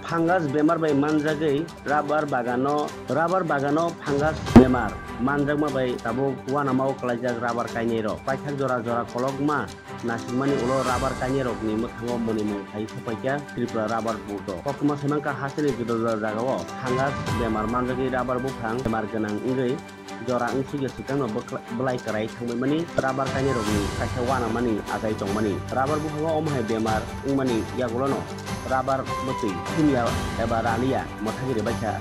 Phangas bemar bai manjagui rubber bagano phangas bemar manjakma bai tabuk wanamao kalaijak rubber kainai rok paithak jora jora kolokma nasikmani ulo rubber kainai rok ni muthango monimung hai sapaikya Tripura rubber board kokma semangka hasini jora jagao phangas bemar manjagui rubber buphang bemar ganang wngui jora wngsugi sikangno blai karai thangmani rubber kainai rok ni kaisa wanamani agai tongmani rubber buphango omhai bemar wngmani yagulono rubber butui kimia eba raliya mothagiri baikha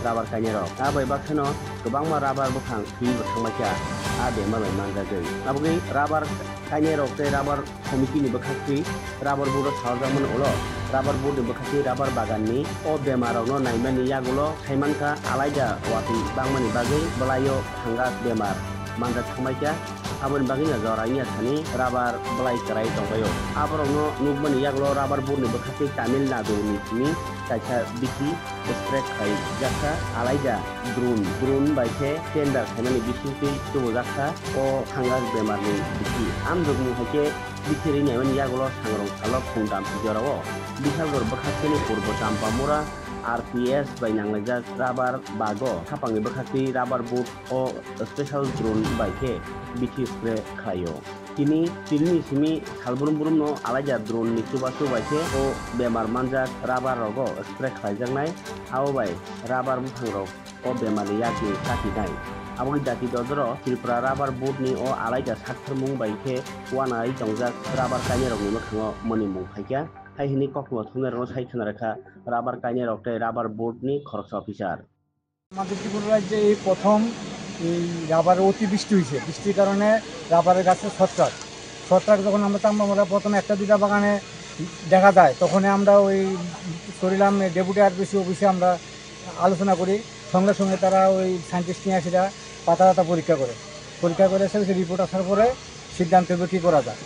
rubber kainai rok abai baksano kwbangma rubber buphang thui thangbaikha a bemar bai manjagui abugui rubber kainai rok tei rubber komiti ni bwkhakti rubber board sajakmani ulo rubber board ni bwkhakti rubber bagan ni o bemar rok no naimani yagulo saimanka alaida wati bangmani bagui belayo phangas bemar manjak thangbaikha aboni bagui na jora nya thani rubber blai karai tongbayo aborok no nukmani yagulo rubber board ni bwkhakti Tamil Nadu ni simi kaisa biki spray khai jakha alaida drone bai khe tender khainani bisingti tubujakha o phangas bemar ni biki amjokni haike bikiri naimani yagulo sangrong salok khungdam jorao bishalgor bwkhakti ni purbo champamura RPS bai nanglajak rubber bago thapangni bwkhakti rubber boot o special drone bai khe biki spray khlaio kini tilni simi salburum no alaja drone ni chubasu bai khe o bemar manjak rubber rogo spray khlaijaknai abo bai rubber buphang rok o bemar ni yakni kati nai aboni jati dodoro Tripura rubber boot ni o alaja saktharmung bai khe wanai tongjak rubber kainai rok ni mokhango monimung phaikya hai hini kokmo thunai rok sai khanarakha rubber kainai rok tei rubber boot ni khoroksa officer আমাদের ত্রিপুরা রাজ্যে এই প্রথম এই রাবারের অতিবৃষ্টি হয়েছে বৃষ্টির কারণে রাবারের গাছে ছত্রাক যখন আমরা প্রথমে একটা দুটা বাগানে দেখা যায় তখন আমরা ওই করিলাম ডেপুটি আরপিসি অফিসে আমরা আলোচনা করি সঙ্গে সঙ্গে তারা ওই সায়েন্টিস্ট নিয়ে আসে পাতা পরীক্ষা করে এসে রিপোর্ট আসার পরে সিদ্ধান্ত হবে কী করা যায়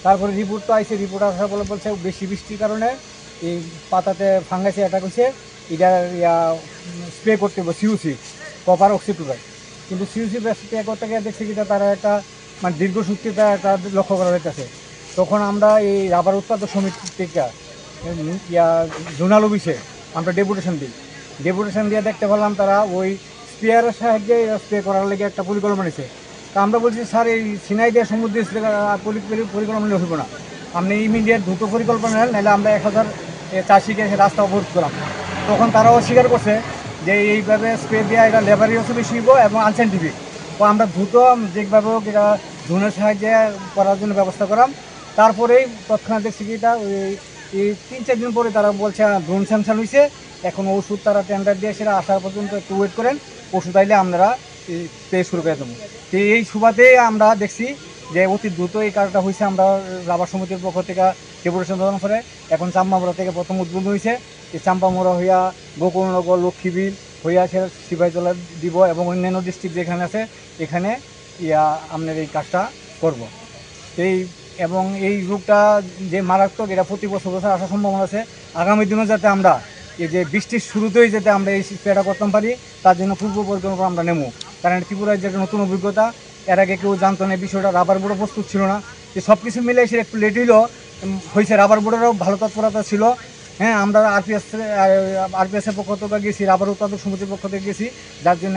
তারপরে রিপোর্ট তো আইসে রিপোর্ট আসার পরে বলছে বেশি বৃষ্টির কারণে এই পাতাতে ফাঙ্গাসে অ্যাটাক হয়েছে এটা স্প্রে করতে হবে সিউসি কপার অক্সিক্লোরাইড কিন্তু সিউসি স্প্রে করতে গিয়ে দেখছি কি তারা একটা মানে দীর্ঘসূত্রিতা একটা লক্ষ্য করা হইতেছে তখন আমরা এই রাবার উৎপাদক সমিতি থেকে জোনাল অফিসে আমরা ডেপুটেশন দিয়ে দেখতে পেলাম তারা ওই স্প্রেয়ারের সাহায্যে স্প্রে করার লেগে একটা পরিকল্পনা নিয়েছে তা আমরা বলছি স্যার এই সিনাই দিয়ে সমুদ্রে পরিকল্পনা হইব না আপনি ইমিডিয়েট দ্রুত পরিকল্পনা নেন নাহলে আমরা 1000 চাষিকে রাস্তা অবরোধ করলাম তখন তারাও স্বীকার করছে যে এইভাবে স্প্রে দেওয়া এটা লেবারিয়াসও বেশি হইব এবং আনসাইন্টিফিক তো আমরা দ্রুত যেভাবে হোক এটা ড্রোনের সাহায্যে করার জন্য ব্যবস্থা করলাম তারপরেই তৎক্ষণাৎ দেখছি কি এটা এই 3-4 দিন পরে তারা বলছে ড্রোন স্যাংশন হয়েছে এখন ওষুধ তারা টেন্ডার দিয়ে সেটা আসার পর্যন্ত একটু ওয়েট করেন ওষুধ আইলে আমরা স্প্রে শুরু করে দেবো তো এই সুবাদে আমরা দেখছি যে অতি দ্রুত এই কাজটা হয়েছে আমরা রাবার সমিতির পক্ষ থেকে ডেপুটেশন দেওয়ার পরে এখন চাম্পামোড়া থেকে প্রথম উদ্বোধন হয়েছে এই চাম্পামোড়া হইয়া গোকুলনগর লক্ষ্মীবিল হইয়া সে সিপাহীজলা দিব এবং অন্যান্য ডিস্ট্রিক্ট যেখানে আছে এখানে আপনার এই কাজটা করব এবং এই রোগটা যে মারাত্মক এটা প্রতি বছর আসার সম্ভাবনা আছে আগামী দিনে যাতে আমরা এই যে বৃষ্টির শুরুতেই যাতে আমরা এই স্প্রেটা করতে পারি তার জন্য পূর্ব পরিকল্পনা আমরা নেব কারণ ত্রিপুরার যে একটা নতুন অভিজ্ঞতা এর আগে কেউ জানতো না বিষয়টা রাবার বোর্ডও প্রস্তুত ছিল না যে সব কিছু মিলে এসে একটু লেট হয়েছে রাবার বোর্ডেরও ভালো তৎপরতা ছিল হ্যাঁ আমরা আরপিএসের পক্ষ থেকে গেছি রাবার উৎপাদক সমিতির পক্ষ থেকে গেছি যার জন্য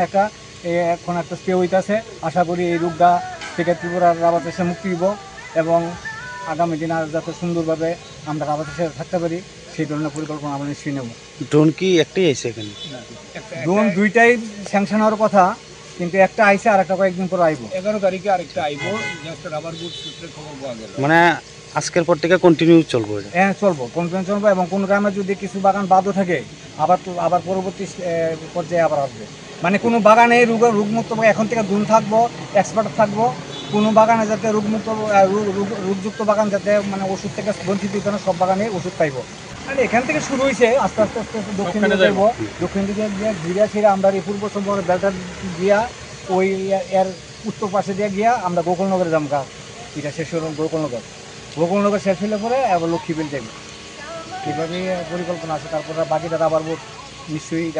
এখন একটা স্প্রে হইতেছে আশা করি এই রোগটা থেকে ত্রিপুরার রাবার চাষে মুক্তি দিব এবং আগামী দিন আর যাতে সুন্দরভাবে আমরা রাবার চাষে থাকতে পারি সেই ধরনের পরিকল্পনা আমরা নিশ্চয়ই নেব ড্রোন কি একটাই আছে এখানে ড্রোন দুইটাই স্যাংশন হওয়ার কথা কিন্তু একটা আইসে আর একটা কয়েকদিন পর আইব 11 তারিখে আরেকটা আইব জাস্ট রাবার বুট সূত্রে খবর পাওয়া গেল মানে আজকের পর থেকে কন্টিনিউ চলবে হ্যাঁ কন্টিনিউ চলবে এবং কোন গ্রামে যদি কিছু বাগান বাদও থাকে আবার পরবর্তী পর্যায়ে আবার আসবে মানে কোনো বাগানে রোগমুক্ত এখন থেকে ড্রোন থাকবো এক্সপার্ট থাকবো কোনো বাগানে যাতে রোগযুক্ত বাগান যাতে মানে ওষুধ থেকে বঞ্চিত হইতে না সব বাগানে ওষুধ পাইব মানে এখান থেকে শুরু হয়েছে আস্তে আস্তে দক্ষিণ দিকে যাইব দক্ষিণ দিকে গিয়ে ঘিরা ছিঁড়ে আমরা এই পূর্ব সম্পর্কে বেলটা গিয়া ওই এর উত্তর পাশে দিয়ে গিয়া আমরা গোকুলনগরে যাবো এটা শেষ হল গোকুলনগর শেষ হলে পরে আবার লক্ষ্মীবিল যাইব এইভাবেই পরিকল্পনা আছে তারপরে বাকিটা আবার নিশ্চয়ই